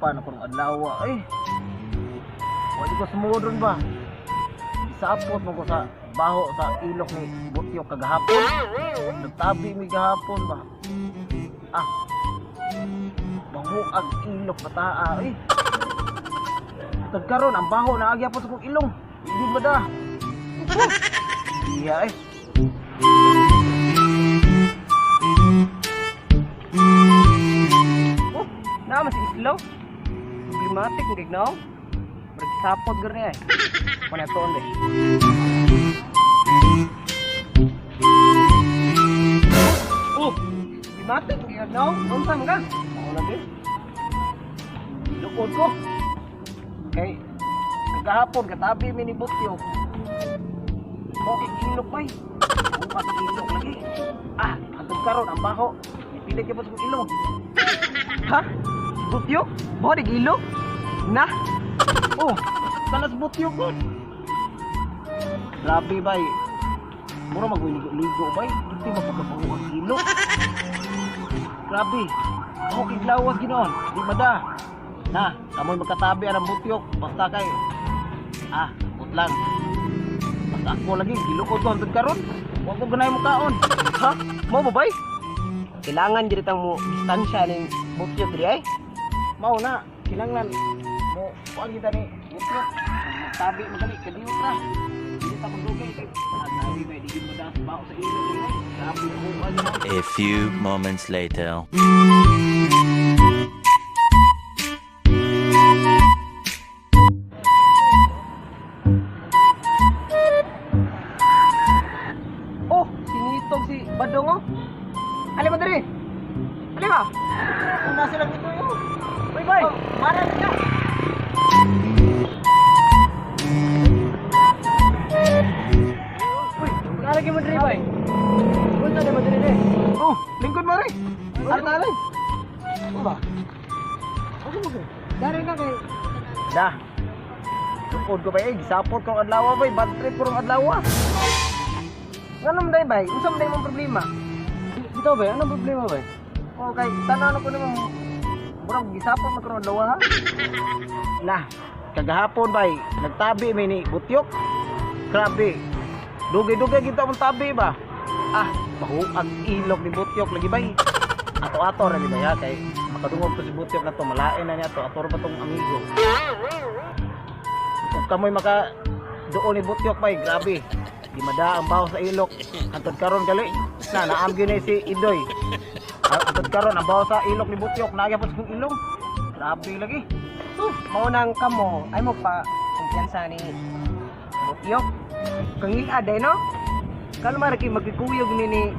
Gisapan akong adlaw ay. Wala ko sumudon ba? Isapot mo ko sa baho sa ilok ni Butyok kagahapon. Nagtabi mi gahapon ba? Ah. Baho ang ilok pataa ay. Tagkaron ang baho na agya po sa kong ilong. Hindi ba da? Iya eh. Oh, naman si Islaw. Problematic ng gignaw. Bersapot gini ay. Mana tuon deh. Oh, problematic ng gignaw. Unsa man ka? Mao lagi. Lukod ko. Okay. Kagahapon katabi mi ni Butyok. Okay, ilok bay. Bukas ang ilok lagi. Ah, hangtod karon ang baho. Ipilit ka pa sa ilong. Ha? Butyok? Baho di ilok? Na? Oh, kanas Butyok ko. Grabe bay. Mura mag-ligo bay. Hindi mapagkabaho ang ilok. Grabe. Baho kiglawas ginoon. Di mada. Na, kamoy magkatabi ang Butyok. Basta kay putlan. Basta ako lagi gilukod ko hangtod karon. Wa ko ganay mo kaon. Ha? Mao ba bay? Kailangan diri tang mo distansya ning Butyok diri ay. Mao na, kinanglan mo kuan kita ni Butyok. Tabi magali kadiut ra. Dili ta pagdugay kay nabi bay di mo das bao sa ilo diri. Grabe mo ano. A few moments later. Si Badong oh. Ali mo diri. Ali ba? Una sila dito yo. Bye bye. Maran ka. Uy, lagi mo diri bay. Punta di mo diri. Oh, lingkod mo ri. Artalay. Ano ba? Ano mo diri? Dari na kay. Dah. Tukod ko bay, gisapot ko adlaw bay, bad trip ko adlaw. Anong day bay? Unsa man day mong problema? Dito bay, anong problema bay? Okay, tanaw ko nimo murag gisapon magkaroon daw ha. Nah, kagahapon bay, nagtabi mi ni Butyok. Grabe. Dugay-dugay kita mong tabi ba? Ah, baho ang ilok ni Butyok lagi bay. Ato-ato ra ni bay ha kay makadungog to si Butyok na to, malain na niya to, ato pa tong amigo. Kung kamoy maka doon ni Butyok bay, grabe. Di mada ang baho sa ilok. Hangtod karon gali na naamgi na si Idoy. Hangtod karon ang baho sa ilok ni Butyok naagya pa sa kong ilong. Grabe lagi. Mao nang kamo ay mo pa kumpiyansa ni Butyok. Kangil aday no? Kalmar kay magkikuyog ni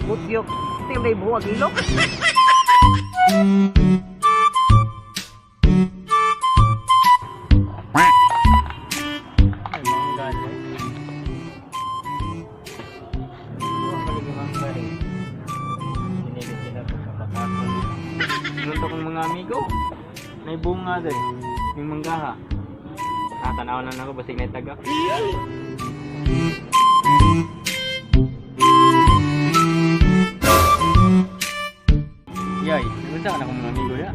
Butyok. Tim day buwag ilok. Nunto kong mga amigo, may bunga din, may manggaha. Nakatanaw na ako, basig na itagak. Yay, nagpunta ka na kong mga amigo ya.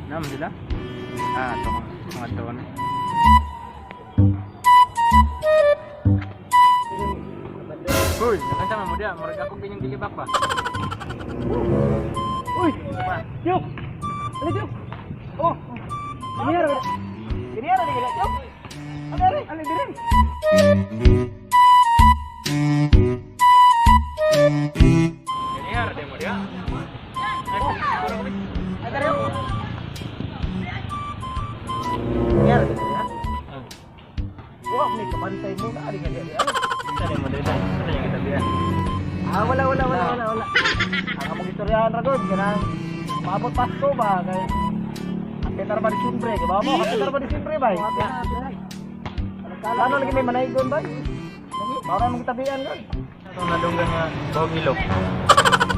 Naman sila? Ito kong mga taon. Uy, nakasama mo dia, marag ako ganyang digibak ba? Uy, Yok. Ali Yok. Oh. Giniara. Giniara di gila Yok. Ada ali dirin. Giniara deh mo dia. Ada Yok. Giniara di ya. Wah, ni kabantay mo na ali gali ali. Tadi mo dia, ano yung kita dia? Wala. Ang among istoryahan ra gud kanang maabot Pasko ba kay Peter ba di siyempre, kay ba mo? Peter ba di siyempre ba? Ano lagi may manaygon ba? Bawra mong tabian gud. Itong nadunggan nga bawang ilok.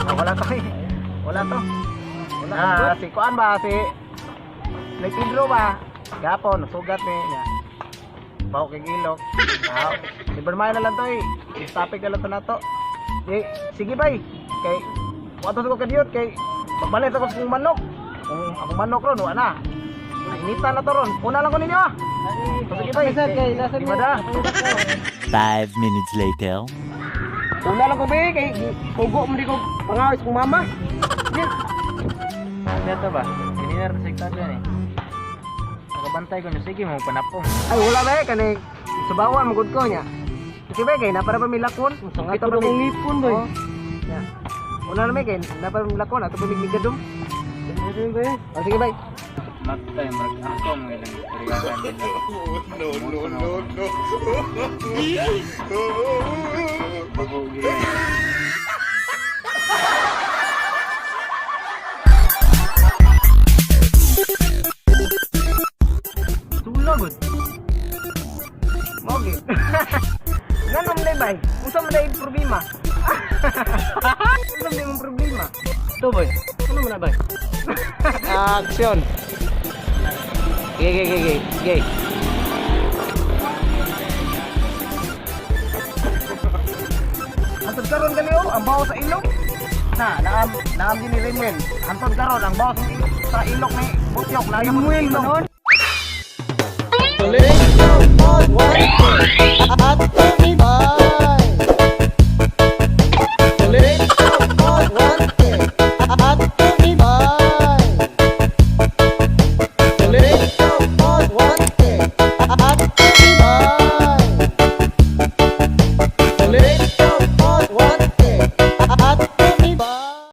Wala to eh. Wala to. Si Kuan ba si Nay Pedro ba? Gapon sugat ni niya. Bawo kay ilok. Libre na lang to eh. Topic na lang to nato. Sige bay. Kay wato ko kadiyot kay pagbalit ako sa manok. Kung ako manok ron, wala na. Initan na to ron. Una lang ko ninyo ah. Sige bay. Sir, kay nasa Di ba da? 5 minutes later. Una lang ko ba kay kugo mo di ko pangawis kong mama. Dito ba? Sininar na siktado yan eh. Nakabantay ko nyo, sige mo panapong. Ay wala ba kanay subawan magud ko nya. Sige ba kay napara pa milakon. Kita pa kong ngipon boy. Ya. Una na kay napara milakon ato pa migadum. Sige ba? Oh sige ba? Matay, ako mga ilang kariyakan din. Babugi. Tulagod. Mogi. Ganun na bay. Unsa man day problema? Unsa man problema? Ito boy, ano mo na ba? Action. Gay. Antod karon gali ang bawo sa ilok. Naam din ni Renmen. Antod karon ang bawo sa ilok ni Butyok na yung ilok.